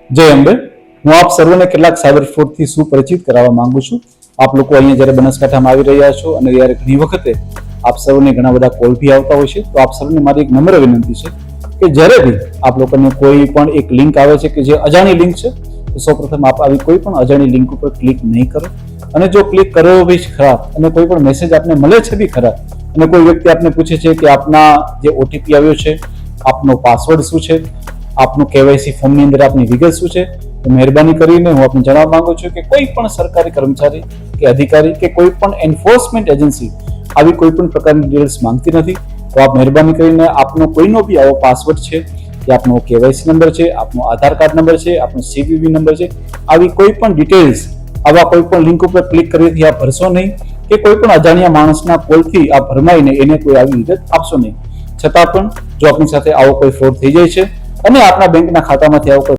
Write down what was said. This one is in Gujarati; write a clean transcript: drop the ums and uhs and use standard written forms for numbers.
જય અંબે, હું આપ સર્વને કેટલાક સાયબર ફ્રોડથી સુપરિચિત કરાવવા માંગુ છું. આપ લોકો અહીંયા જ્યારે બનાસકાંઠામાં આવી રહ્યા છો અને જ્યારે ઘણી વખતે આપ સર્વને ઘણા બધા કોલ બી આવતા હોય છે, તો આપ સર્વને મારી એક નમ્ર વિનંતી છે કે જ્યારે બી આપ લોકોને કોઈ પણ એક લિંક આવે છે કે જે અજાણી લિંક છે, તો સૌપ્રથમ આપ આવી કોઈ પણ અજાણી લિંક ઉપર ક્લિક નહીં કરો. અને જો ક્લિક કરો બી ખરા અને કોઈ પણ મેસેજ આપને મળે છે બી ખરા અને કોઈ વ્યક્તિ આપને પૂછે છે કે આપના જે ઓટીપી આવ્યો છે, આપનો પાસવર્ડ શું છે, આપનું કેવાયસી ફોર્મની અંદર આપની વિગત શું છે, તો મહેરબાની કરીને હું આપને જણાવવા માંગુ છું કે કોઈ પણ સરકારી કર્મચારી કે અધિકારી કે કોઈ પણ એન્ફોર્સમેન્ટ એજન્સી આવી કોઈ પણ પ્રકારની ડિટેલ્સ માંગતી નથી. તો આપ મહેરબાની કરીને આપનો કોઈનો બી આવો પાસવર્ડ છે કે આપનો કેવાયસી નંબર છે, આપનો આધાર કાર્ડ નંબર છે, આપનો સીવીવી નંબર છે, આવી કોઈ પણ ડિટેલ્સ આવા કોઈ પણ લિંક ઉપર ક્લિક કરવાથી આપ ભરશો નહીં કે કોઈ પણ અજાણ્યા માણસના કોલથી આપ ભરમાઈને એને કોઈ આવી વિગત આપશો નહીં. છતાં પણ જો આપની સાથે આવો કોઈ ફ્રોડ થઈ જાય છે અને આપણા બેંકના ખાતામાંથી આવો કોઈ